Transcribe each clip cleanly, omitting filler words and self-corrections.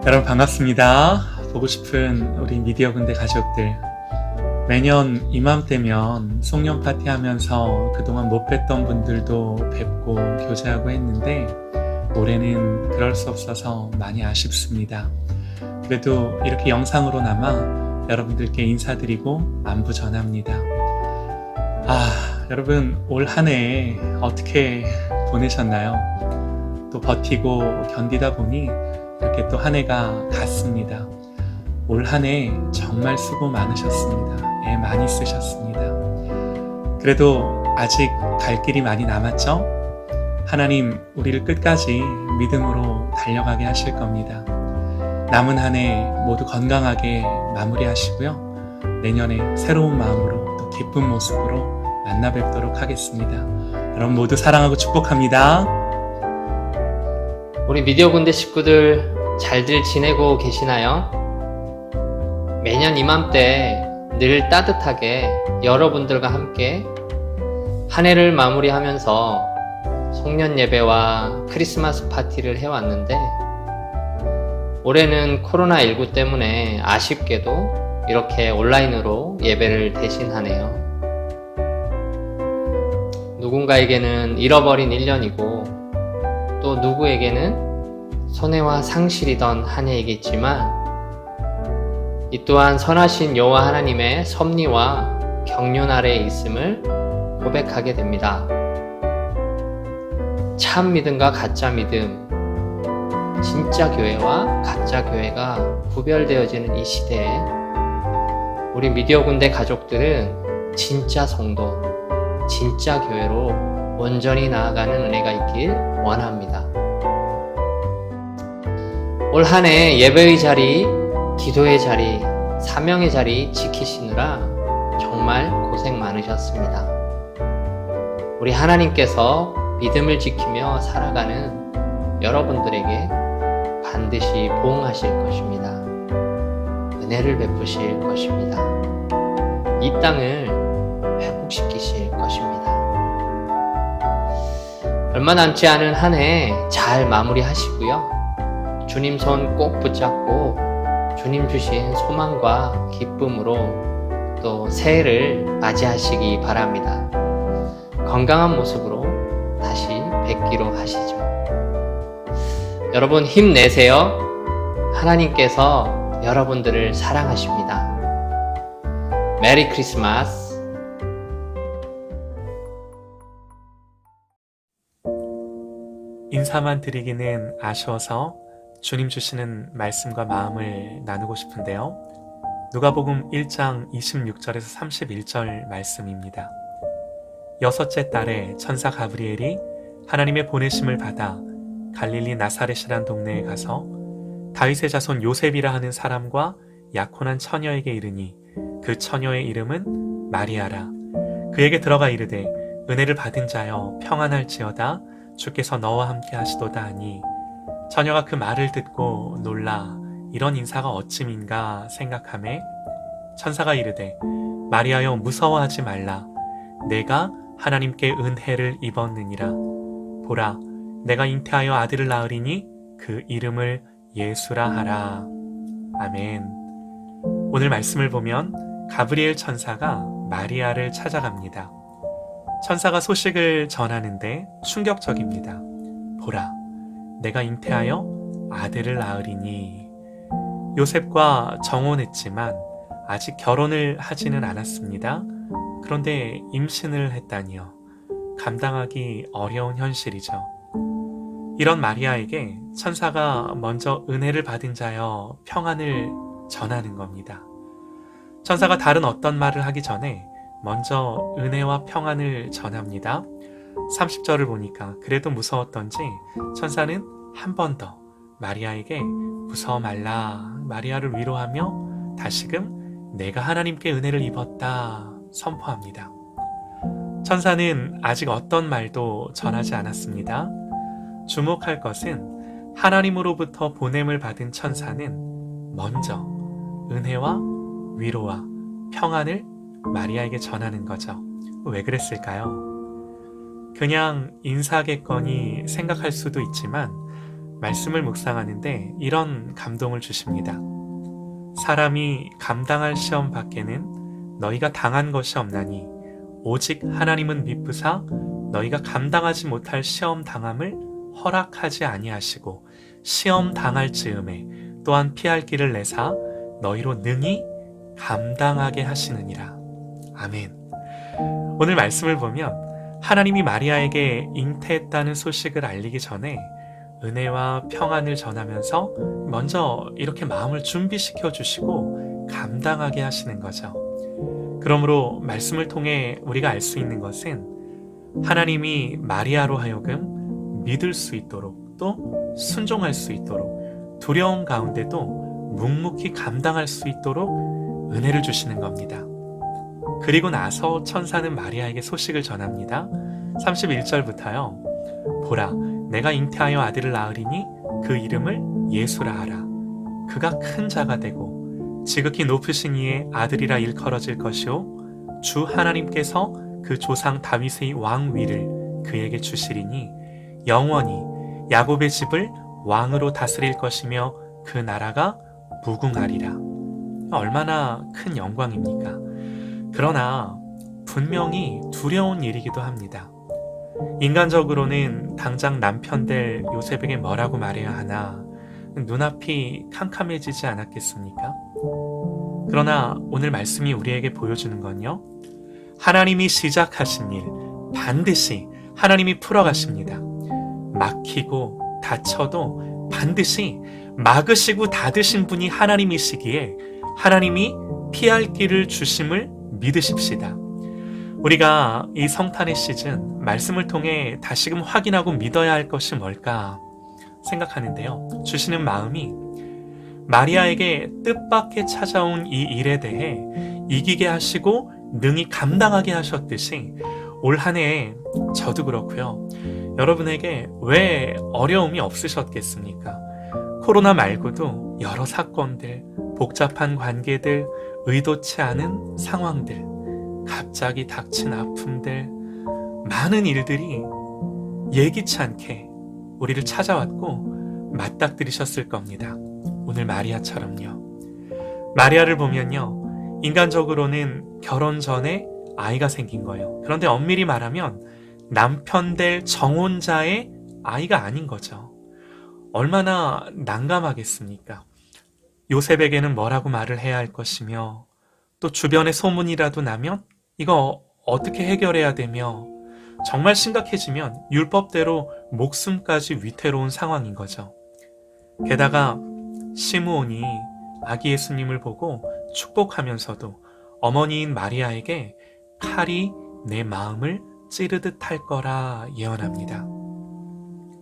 여러분 반갑습니다. 보고 싶은 우리 미디어 군대 가족들, 매년 이맘때면 송년 파티 하면서 그동안 못 뵀던 분들도 뵙고 교제하고 했는데 올해는 그럴 수 없어서 많이 아쉽습니다. 그래도 이렇게 영상으로나마 여러분들께 인사드리고 안부 전합니다. 여러분 올 한 해 어떻게 보내셨나요? 또 버티고 견디다 보니 이렇게 또 한 해가 갔습니다. 올 한 해 정말 수고 많으셨습니다. 애 많이 쓰셨습니다. 그래도 아직 갈 길이 많이 남았죠? 하나님 우리를 끝까지 믿음으로 달려가게 하실 겁니다. 남은 한 해 모두 건강하게 마무리하시고요. 내년에 새로운 마음으로 또 기쁜 모습으로 만나 뵙도록 하겠습니다. 여러분 모두 사랑하고 축복합니다. 우리 미디어 군대 식구들 잘들 지내고 계시나요? 매년 이맘때 늘 따뜻하게 여러분들과 함께 한 해를 마무리하면서 송년 예배와 크리스마스 파티를 해왔는데 올해는 코로나19 때문에 아쉽게도 이렇게 온라인으로 예배를 대신하네요. 누군가에게는 잃어버린 1년이고 또 누구에게는 손해와 상실이던 한 해이겠지만 이 또한 선하신 여호와 하나님의 섭리와 경륜 아래에 있음을 고백하게 됩니다. 참 믿음과 가짜 믿음, 진짜 교회와 가짜 교회가 구별되어지는 이 시대에 우리 미디어 군대 가족들은 진짜 성도, 진짜 교회로 온전히 나아가는 은혜가 있길 원합니다. 올 한 해 예배의 자리, 기도의 자리, 사명의 자리 지키시느라 정말 고생 많으셨습니다. 우리 하나님께서 믿음을 지키며 살아가는 여러분들에게 반드시 보응하실 것입니다. 은혜를 베푸실 것입니다. 이 땅을 회복시키실 것입니다. 얼마 남지 않은 한 해 잘 마무리하시고요. 주님 손 꼭 붙잡고 주님 주신 소망과 기쁨으로 또 새해를 맞이하시기 바랍니다. 건강한 모습으로 다시 뵙기로 하시죠. 여러분 힘내세요. 하나님께서 여러분들을 사랑하십니다. 메리 크리스마스. 인사만 드리기는 아쉬워서 주님 주시는 말씀과 마음을 나누고 싶은데요. 누가복음 1장 26절에서 31절 말씀입니다. 여섯째 달에 천사 가브리엘이 하나님의 보내심을 받아 갈릴리 나사렛이란 동네에 가서 다윗의 자손 요셉이라 하는 사람과 약혼한 처녀에게 이르니 그 처녀의 이름은 마리아라. 그에게 들어가 이르되 은혜를 받은 자여 평안할지어다 주께서 너와 함께 하시도다 하니 처녀가 그 말을 듣고 놀라 이런 인사가 어찌민가 생각하매 천사가 이르되 마리아여 무서워하지 말라. 내가 하나님께 은혜를 입었느니라. 보라 내가 잉태하여 아들을 낳으리니 그 이름을 예수라 하라. 아멘. 오늘 말씀을 보면 가브리엘 천사가 마리아를 찾아갑니다. 천사가 소식을 전하는데 충격적입니다. 보라 내가 잉태하여 아들을 낳으리니. 요셉과 정혼했지만 아직 결혼을 하지는 않았습니다. 그런데 임신을 했다니요. 감당하기 어려운 현실이죠. 이런 마리아에게 천사가 먼저 은혜를 받은 자여 평안을 전하는 겁니다. 천사가 다른 어떤 말을 하기 전에 먼저 은혜와 평안을 전합니다. 30절을 보니까 그래도 무서웠던지 천사는 한 번 더 마리아에게 무서워 말라 마리아를 위로하며 다시금 내가 하나님께 은혜를 입었다 선포합니다. 천사는 아직 어떤 말도 전하지 않았습니다. 주목할 것은 하나님으로부터 보냄을 받은 천사는 먼저 은혜와 위로와 평안을 마리아에게 전하는 거죠. 왜 그랬을까요? 그냥 인사하겠거니 생각할 수도 있지만 말씀을 묵상하는데 이런 감동을 주십니다. 사람이 감당할 시험 밖에는 너희가 당한 것이 없나니 오직 하나님은 미쁘사 너희가 감당하지 못할 시험 당함을 허락하지 아니하시고 시험 당할 즈음에 또한 피할 길을 내사 너희로 능히 감당하게 하시느니라. 아멘. 오늘 말씀을 보면 하나님이 마리아에게 잉태했다는 소식을 알리기 전에 은혜와 평안을 전하면서 먼저 이렇게 마음을 준비시켜 주시고 감당하게 하시는 거죠. 그러므로 말씀을 통해 우리가 알 수 있는 것은 하나님이 마리아로 하여금 믿을 수 있도록 또 순종할 수 있도록 두려움 가운데도 묵묵히 감당할 수 있도록 은혜를 주시는 겁니다. 그리고 나서 천사는 마리아에게 소식을 전합니다. 31절부터요. 보라, 내가 잉태하여 아들을 낳으리니 그 이름을 예수라 하라. 그가 큰 자가 되고 지극히 높으신 이의 아들이라 일컬어질 것이요 주 하나님께서 그 조상 다윗의 왕위를 그에게 주시리니 영원히 야곱의 집을 왕으로 다스릴 것이며 그 나라가 무궁하리라. 얼마나 큰 영광입니까? 그러나 분명히 두려운 일이기도 합니다. 인간적으로는 당장 남편 될 요셉에게 뭐라고 말해야 하나 눈앞이 캄캄해지지 않았겠습니까? 그러나 오늘 말씀이 우리에게 보여주는 건요, 하나님이 시작하신 일 반드시 하나님이 풀어가십니다. 막히고 닫혀도 반드시 막으시고 닫으신 분이 하나님이시기에 하나님이 피할 길을 주심을 믿으십시다. 우리가 이 성탄의 시즌 말씀을 통해 다시금 확인하고 믿어야 할 것이 뭘까 생각하는데요. 주시는 마음이 마리아에게 뜻밖의 찾아온 이 일에 대해 이기게 하시고 능히 감당하게 하셨듯이 올 한 해에 저도 그렇고요. 여러분에게 왜 어려움이 없으셨겠습니까? 코로나 말고도 여러 사건들, 복잡한 관계들, 의도치 않은 상황들, 갑자기 닥친 아픔들, 많은 일들이 예기치 않게 우리를 찾아왔고 맞닥뜨리셨을 겁니다. 오늘 마리아처럼요. 마리아를 보면요, 인간적으로는 결혼 전에 아이가 생긴 거예요. 그런데 엄밀히 말하면 남편 될 정혼자의 아이가 아닌 거죠. 얼마나 난감하겠습니까? 요셉에게는 뭐라고 말을 해야 할 것이며 또 주변에 소문이라도 나면 이거 어떻게 해결해야 되며 정말 심각해지면 율법대로 목숨까지 위태로운 상황인 거죠. 게다가 시므온이 아기 예수님을 보고 축복하면서도 어머니인 마리아에게 칼이 내 마음을 찌르듯 할 거라 예언합니다.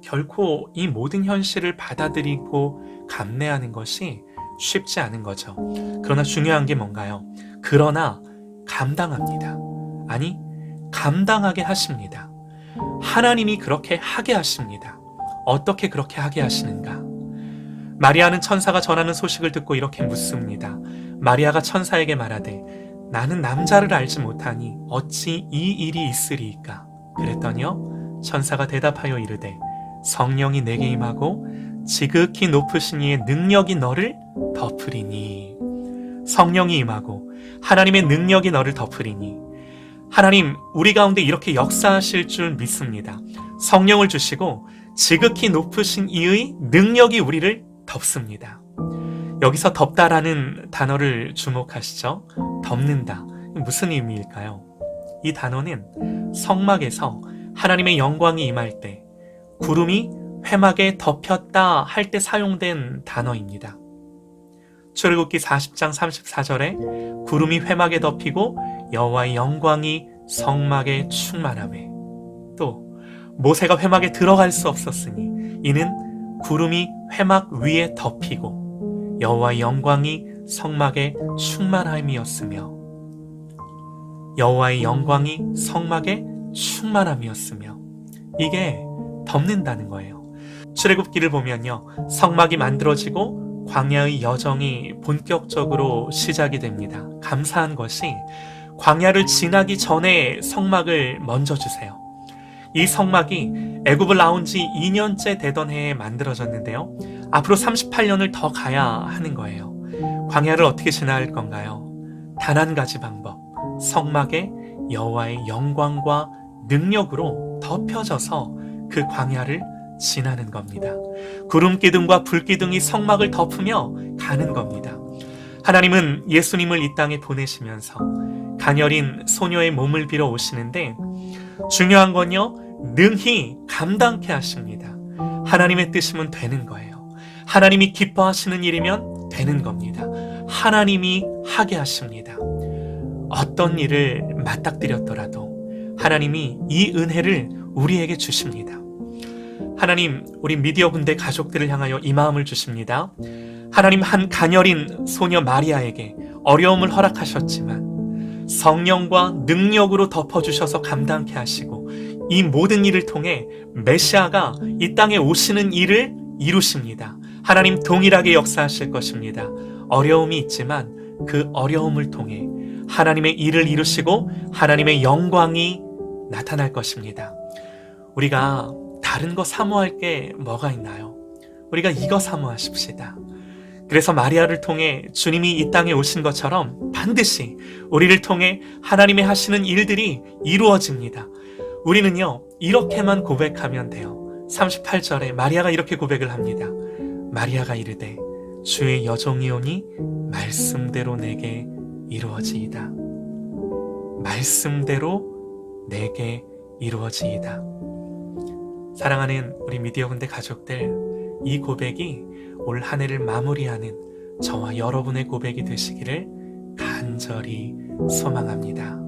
결코 이 모든 현실을 받아들이고 감내하는 것이 쉽지 않은 거죠. 그러나 중요한 게 뭔가요? 그러나 감당합니다. 아니, 감당하게 하십니다. 하나님이 그렇게 하게 하십니다. 어떻게 그렇게 하게 하시는가? 마리아는 천사가 전하는 소식을 듣고 이렇게 묻습니다. 마리아가 천사에게 말하되 나는 남자를 알지 못하니 어찌 이 일이 있으리이까? 그랬더니요, 천사가 대답하여 이르되 성령이 내게 임하고 지극히 높으신 이의 능력이 너를 덮으리니. 성령이 임하고 하나님의 능력이 너를 덮으리니. 하나님, 우리 가운데 이렇게 역사하실 줄 믿습니다. 성령을 주시고 지극히 높으신 이의 능력이 우리를 덮습니다. 여기서 덮다라는 단어를 주목하시죠. 덮는다. 무슨 의미일까요? 이 단어는 성막에서 하나님의 영광이 임할 때 구름이 회막에 덮였다 할 때 사용된 단어입니다. 출애굽기 40장 34절에 구름이 회막에 덮이고 여호와의 영광이 성막에 충만하매, 또 모세가 회막에 들어갈 수 없었으니 이는 구름이 회막 위에 덮이고 여호와의 영광이 성막에 충만함이었으며, 여호와의 영광이 성막에 충만함이었으며, 이게 덮는다는 거예요. 출애굽기를 보면요, 성막이 만들어지고 광야의 여정이 본격적으로 시작이 됩니다. 감사한 것이 광야를 지나기 전에 성막을 먼저 주세요. 이 성막이 애굽을 나온 지 2년째 되던 해에 만들어졌는데요. 앞으로 38년을 더 가야 하는 거예요. 광야를 어떻게 지나야 할 건가요? 단 한 가지 방법. 성막에 여호와의 영광과 능력으로 덮여져서 그 광야를 지나는 겁니다. 구름 기둥과 불 기둥이 성막을 덮으며 가는 겁니다. 하나님은 예수님을 이 땅에 보내시면서 가녀린 소녀의 몸을 빌어 오시는데 중요한 건요, 능히 감당케 하십니다. 하나님의 뜻이면 되는 거예요. 하나님이 기뻐하시는 일이면 되는 겁니다. 하나님이 하게 하십니다. 어떤 일을 맞닥뜨렸더라도 하나님이 이 은혜를 우리에게 주십니다. 하나님, 우리 미디어 군대 가족들을 향하여 이 마음을 주십니다. 하나님, 한 가녀린 소녀 마리아에게 어려움을 허락하셨지만 성령과 능력으로 덮어주셔서 감당케 하시고 이 모든 일을 통해 메시아가 이 땅에 오시는 일을 이루십니다. 하나님 동일하게 역사하실 것입니다. 어려움이 있지만 그 어려움을 통해 하나님의 일을 이루시고 하나님의 영광이 나타날 것입니다. 우리가 다른 거 사모할 게 뭐가 있나요? 우리가 이거 사모하십시다. 그래서 마리아를 통해 주님이 이 땅에 오신 것처럼 반드시 우리를 통해 하나님의 하시는 일들이 이루어집니다. 우리는요, 이렇게만 고백하면 돼요. 38절에 마리아가 이렇게 고백을 합니다. 마리아가 이르되 주의 여종이오니 말씀대로 내게 이루어지이다. 말씀대로 내게 이루어지이다. 사랑하는 우리 미디어 군대 가족들, 이 고백이 올 한 해를 마무리하는 저와 여러분의 고백이 되시기를 간절히 소망합니다.